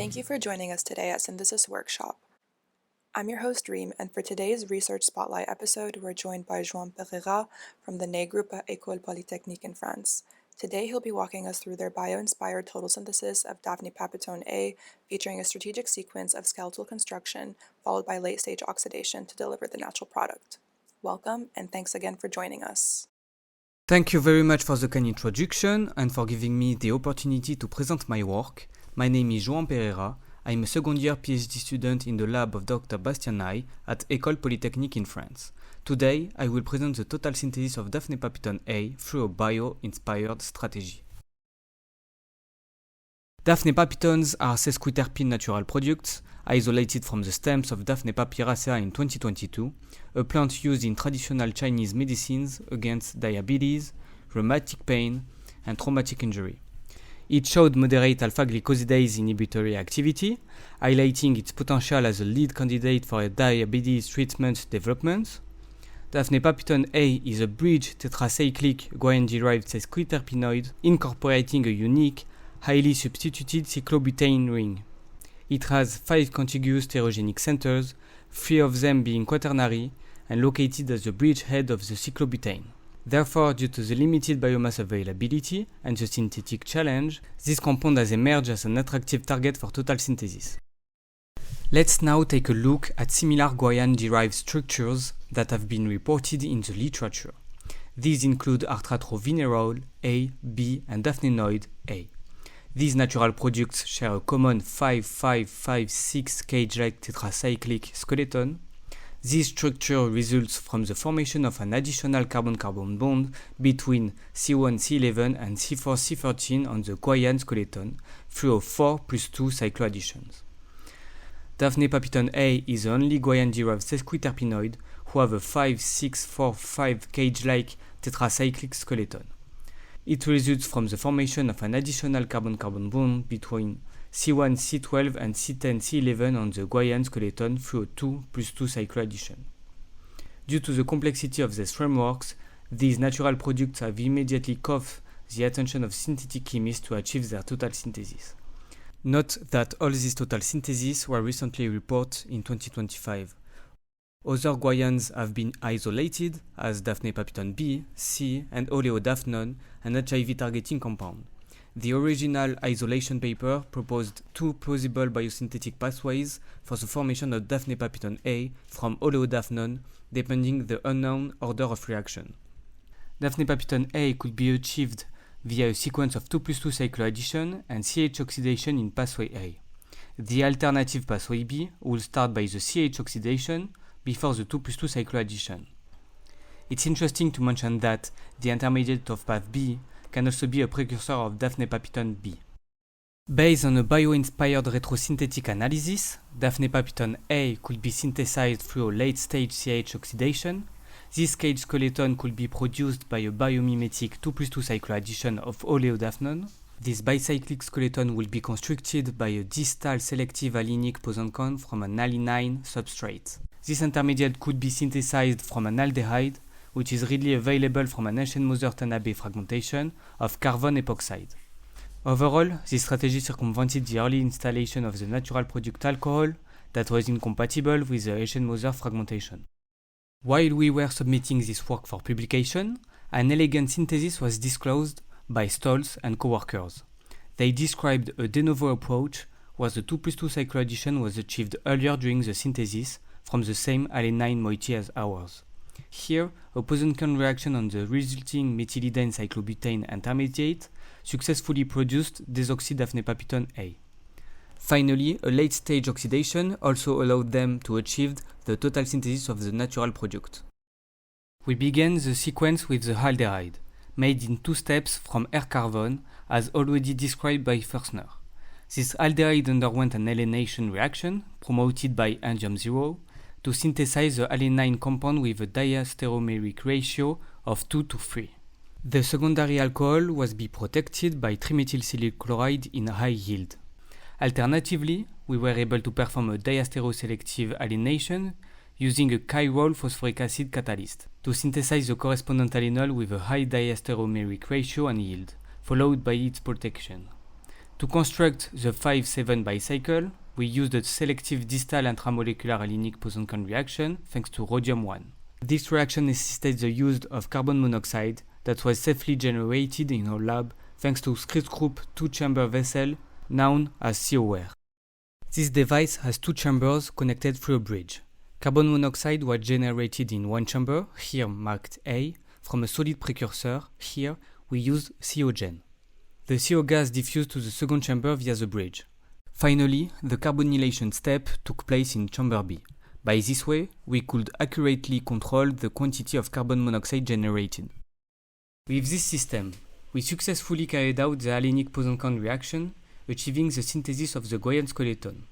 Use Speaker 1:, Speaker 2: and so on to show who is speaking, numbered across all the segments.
Speaker 1: Thank you for joining us today at Synthesis Workshop. I'm your host Reem, and for today's Research Spotlight episode, we're joined by Joan Pereira from the Ney group at École Polytechnique in France. Today he'll be walking us through their bio-inspired total synthesis of Daphnepapytone A, featuring a strategic sequence of skeletal construction followed by late-stage oxidation to deliver the natural product. Welcome, and thanks again for joining us.
Speaker 2: Thank you very much for the kind introduction and for giving me the opportunity to present my work. My name is Joan Pereira. I'm a second-year PhD student in the lab of Dr. Bastien Ney at École Polytechnique in France. Today, I will present the total synthesis of Daphnepapytone A through a bio-inspired strategy. Daphnepapytones are sesquiterpene natural products isolated from the stems of Daphnepapyraceae in 2022, a plant used in traditional Chinese medicines against diabetes, rheumatic pain, and traumatic injury. It showed moderate alpha-glycosidase inhibitory activity, highlighting its potential as a lead candidate for a diabetes treatment development. Daphnepapytone A is a bridge tetracyclic guanine-derived sesquiterpenoid incorporating a unique, highly substituted cyclobutane ring. It has 5 contiguous stereogenic centers, 3 of them being quaternary and located at the bridgehead of the cyclobutane. Therefore, due to the limited biomass availability and the synthetic challenge, this compound has emerged as an attractive target for total synthesis. Let's now take a look at similar guanine-derived structures that have been reported in the literature. These include artatrovirenol A, B, and daphnenoid A. These natural products share a common 5-5-5-6 cage-like tetracyclic skeleton. This structure results from the formation of an additional carbon-carbon bond between C1-C11 and C4-C13 on the guaian skeleton through a 4+2 cycloadditions. Daphnepapytone A is the only guaian-derived sesquiterpenoid who have a 5-6-4-5 cage-like tetracyclic skeleton. It results from the formation of an additional carbon-carbon bond between C1-C12 and C10-C11 on the guaian skeleton through a 2+2 cycloaddition. Due to the complexity of these frameworks, these natural products have immediately caught the attention of synthetic chemists to achieve their total synthesis. Note that all these total syntheses were recently reported in 2025. Other guaians have been isolated as Daphnepapytone B, C, and oleodaphnone, an HIV-targeting compound. The original isolation paper proposed 2 plausible biosynthetic pathways for the formation of Daphnepapytone A from oleodaphnone, depending the unknown order of reaction. Daphnepapytone A could be achieved via a sequence of 2+2 cycloaddition and CH oxidation in pathway A. The alternative pathway B will start by the CH oxidation before the 2+2 cycloaddition. It's interesting to mention that the intermediate of path B can also be a precursor of Daphnepapytone B. Based on a bio-inspired retrosynthetic analysis, Daphnepapytone A could be synthesized through a late-stage CH oxidation. This cage skeleton could be produced by a biomimetic 2+2 cycloaddition of oleodaphnone. This bicyclic skeleton will be constructed by a distal selective allynic posencon from an alanine substrate. This intermediate could be synthesized from an aldehyde, which is readily available from an ancient Moser-Tanabe fragmentation of carbon epoxide. Overall, this strategy circumvented the early installation of the natural product alcohol that was incompatible with the ancient Moser fragmentation. While we were submitting this work for publication, an elegant synthesis was disclosed by Stolz and co-workers. They described a de novo approach where the 2+2 cycloaddition was achieved earlier during the synthesis from the same alanine moiety as ours. Here, a Posencon reaction on the resulting methylidene cyclobutane intermediate successfully produced desoxy-Daphnepapytone A. Finally, a late-stage oxidation also allowed them to achieve the total synthesis of the natural product. We began the sequence with the aldehyde, made in 2 steps from R-carbon, as already described by Fürstner. This aldehyde underwent an alanation reaction, promoted by endium 0, to synthesize the alanine compound with a diasteromeric ratio of 2:3. The secondary alcohol was protected by trimethylsilyl chloride in high yield. Alternatively, we were able to perform a diasteroselective alanation using a chiral phosphoric acid catalyst to synthesize the correspondent allanol with a high diasteromeric ratio and yield, followed by its protection. To construct the 5,7 bicycle, we used a selective distal intramolecular allynic boson-Cohn reaction thanks to rhodium-1. This reaction necessitates the use of carbon monoxide that was safely generated in our lab thanks to Scritz Group 2-chamber vessel known as COR. This device has two chambers connected through a bridge. Carbon monoxide was generated in one chamber, here marked A, from a solid precursor, here we used CO-gen. The CO gas diffused to the second chamber via the bridge. Finally, the carbonylation step took place in chamber B. By this way, we could accurately control the quantity of carbon monoxide generated. With this system, we successfully carried out the allynic boson-Cohn reaction, achieving the synthesis of the Goyen skeleton.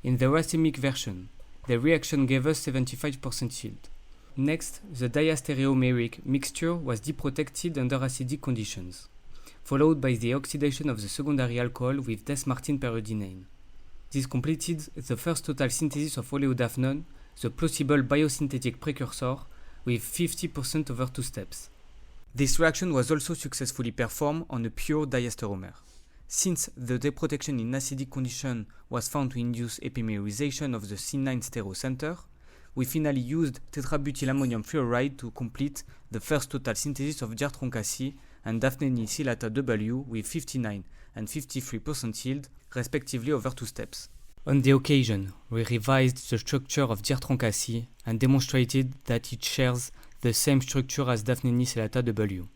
Speaker 2: In the racemic version, the reaction gave us 75% yield. Next, the diastereomeric mixture was deprotected under acidic conditions, followed by the oxidation of the secondary alcohol with Daphnepapytone. This completed the first total synthesis of oleodaphnone, the plausible biosynthetic precursor, with 50% over 2 steps. This reaction was also successfully performed on a pure diastereomer. Since the deprotection in acidic condition was found to induce epimerization of the C9 stereocenter, we finally used tetrabutylammonium fluoride to complete the first total synthesis of diarthrocasi and daphnenoid W with 59 and 53% yield, respectively over 2 steps. On the occasion, we revised the structure of diarthrocasi and demonstrated that it shares the same structure as daphnenoid W.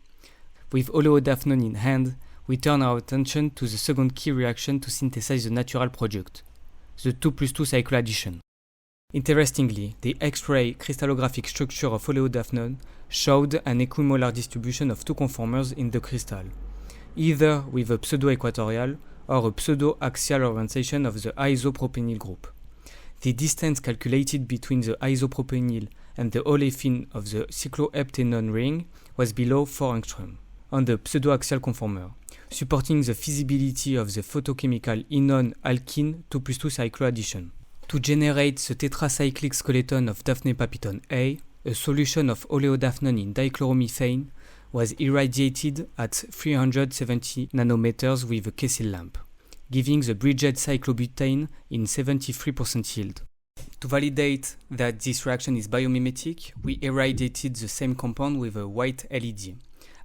Speaker 2: With oleodaphnone in hand, we turn our attention to the second key reaction to synthesize the natural product, the 2+2 cycloaddition. Interestingly, the X-ray crystallographic structure of oleodaphnone showed an equimolar distribution of two conformers in the crystal, either with a pseudo-equatorial or a pseudo-axial orientation of the isopropenyl group. The distance calculated between the isopropenyl and the olefin of the cycloheptanone ring was below 4 angstrom on the pseudo-axial conformer, supporting the feasibility of the photochemical enone-alkene 2+2 cycloaddition. To generate the tetracyclic skeleton of Daphnepapytone A, a solution of oleodaphnone in dichloromethane was irradiated at 370 nanometers with a Kessel lamp, giving the bridged cyclobutane in 73% yield. To validate that this reaction is biomimetic, we irradiated the same compound with a white LED.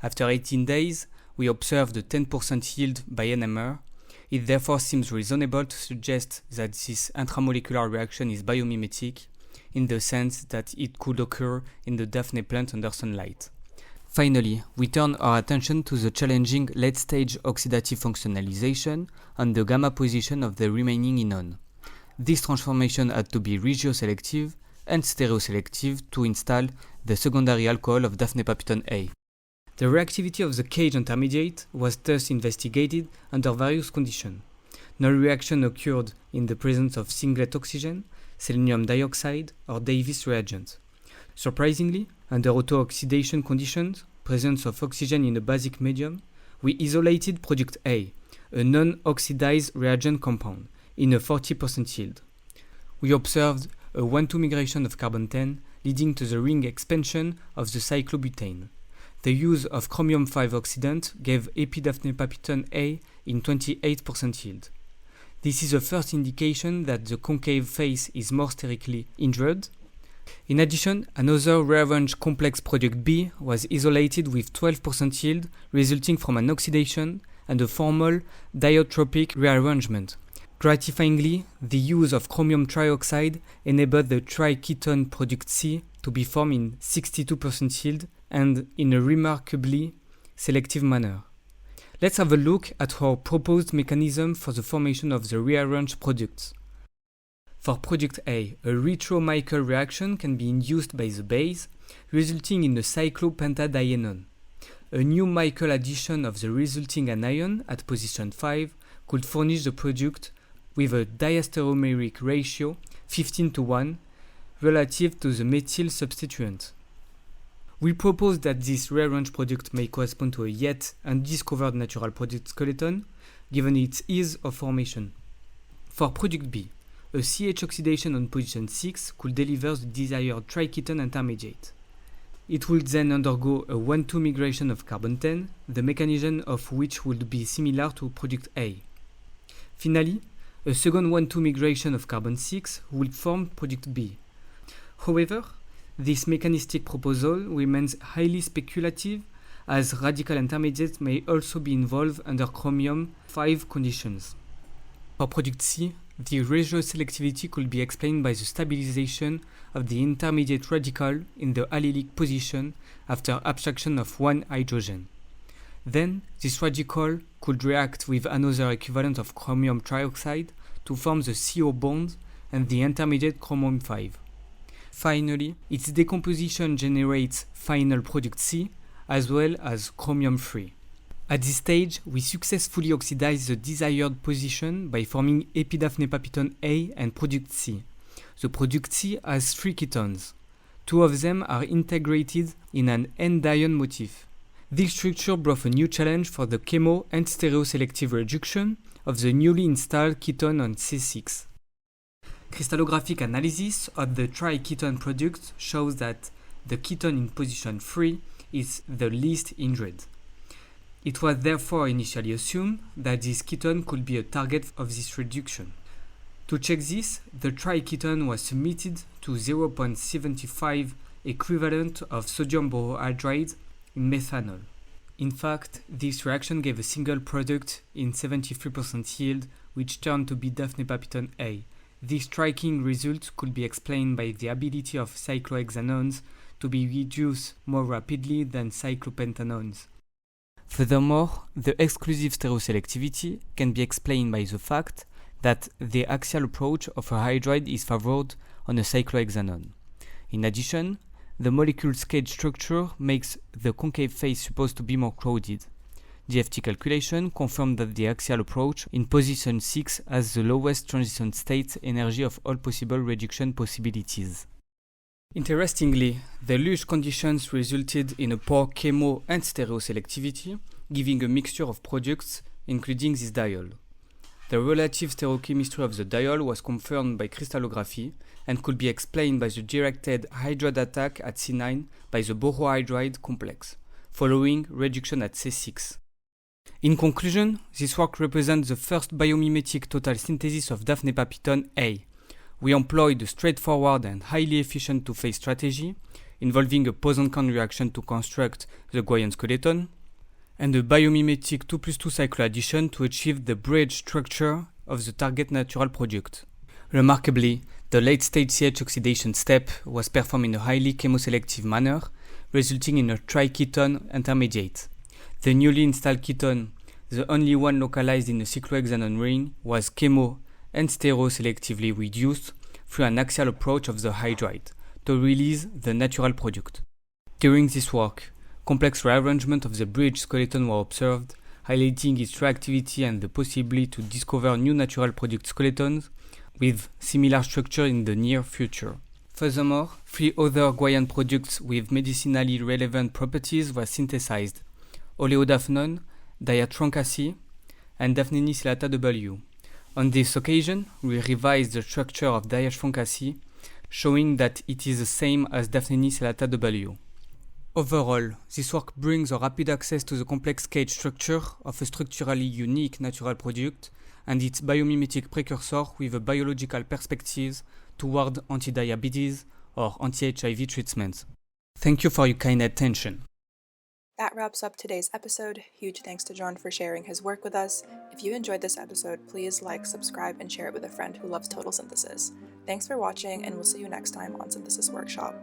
Speaker 2: After 18 days, we observed a 10% yield by NMR. It therefore seems reasonable to suggest that this intramolecular reaction is biomimetic in the sense that it could occur in the Daphne plant under sunlight. Finally, we turn our attention to the challenging late-stage oxidative functionalization and the gamma position of the remaining enone. This transformation had to be regioselective and stereoselective to install the secondary alcohol of Daphnepapytone A. The reactivity of the cage intermediate was thus investigated under various conditions. No reaction occurred in the presence of singlet oxygen, selenium dioxide, or Davis reagent. Surprisingly, under auto-oxidation conditions, presence of oxygen in a basic medium, we isolated product A, a non-oxidized reagent compound, in a 40% yield. We observed a 1,2 migration of carbon-10, leading to the ring expansion of the cyclobutane. The use of chromium-5 oxidant gave Daphnepapytone A in 28% yield. This is the first indication that the concave face is more sterically injured. In addition, another rearranged complex product B was isolated with 12% yield, resulting from an oxidation and a formal diotropic rearrangement. Gratifyingly, the use of chromium trioxide enabled the triketone product C to be formed in 62% yield and in a remarkably selective manner. Let's have a look at our proposed mechanism for the formation of the rearranged products. For product A, a retro-Michael reaction can be induced by the base, resulting in a cyclopentadienone. A new Michael addition of the resulting anion at position 5 could furnish the product with a diastereomeric ratio 15:1 relative to the methyl substituent. We propose that this rearranged product may correspond to a yet undiscovered natural product skeleton, given its ease of formation. For product B, a CH oxidation on position 6 could deliver the desired triketone intermediate. It would then undergo a 1,2 migration of carbon-10, the mechanism of which would be similar to product A. Finally, a second 1,2 migration of carbon-6 will form product B. However, this mechanistic proposal remains highly speculative, as radical intermediates may also be involved under chromium-5 conditions. For product C, the retroselectivity could be explained by the stabilization of the intermediate radical in the allylic position after abstraction of one hydrogen. Then, this radical could react with another equivalent of chromium trioxide to form the CO bond and the intermediate chromium-5. Finally, its decomposition generates final product C as well as chromium-3. At this stage, we successfully oxidize the desired position by forming Daphnepapytone A and product C. The product C has 3 ketones. 2 of them are integrated in an N-dione motif. This structure brought a new challenge for the chemo and stereoselective reduction of the newly installed ketone on C6. Crystallographic analysis of the tri-ketone product shows that the ketone in position 3 is the least injured. It was therefore initially assumed that this ketone could be a target of this reduction. To check this, the tri-ketone was submitted to 0.75 equivalent of sodium borohydride in methanol. In fact, this reaction gave a single product in 73% yield, which turned to be Daphnepapytone A. This striking result could be explained by the ability of cyclohexanones to be reduced more rapidly than cyclopentanones. Furthermore, the exclusive stereoselectivity can be explained by the fact that the axial approach of a hydride is favored on a cyclohexanone. In addition, the molecule's cage structure makes the concave phase supposed to be more crowded. DFT calculation confirmed that the axial approach in position 6 has the lowest transition state energy of all possible reduction possibilities. Interestingly, the luge conditions resulted in a poor chemo and stereoselectivity, giving a mixture of products, including this diol. The relative stereochemistry of the diol was confirmed by crystallography and could be explained by the directed hydride attack at C9 by the borohydride complex, following reduction at C6. In conclusion, this work represents the first biomimetic total synthesis of Daphnepapytone A. We employed a straightforward and highly efficient two-phase strategy, involving a Poisson-Kahn reaction to construct the Guyan skeleton, and a biomimetic 2+2 cycloaddition to achieve the bridge structure of the target natural product. Remarkably, the late-stage CH oxidation step was performed in a highly chemoselective manner, resulting in a triketone intermediate. The newly installed ketone, the only one localized in a cyclohexanone ring, was chemo and stereoselectively reduced through an axial approach of the hydride to release the natural product. During this work, complex rearrangement of the bridge skeleton were observed, highlighting its reactivity and the possibility to discover new natural product skeletons with similar structure in the near future. Furthermore, 3 other Guyan products with medicinally relevant properties were synthesized: oleodaphnone, diatroncacy, and daphnenisilata W. On this occasion, we revised the structure of diatroncacy, showing that it is the same as daphnenisilata W. Overall, this work brings a rapid access to the complex cage structure of a structurally unique natural product and its biomimetic precursor with a biological perspective toward anti-diabetes or anti-HIV treatments. Thank you for your kind attention.
Speaker 1: That wraps up today's episode. Huge thanks to John for sharing his work with us. If you enjoyed this episode, please like, subscribe, and share it with a friend who loves total synthesis. Thanks for watching, and we'll see you next time on Synthesis Workshop.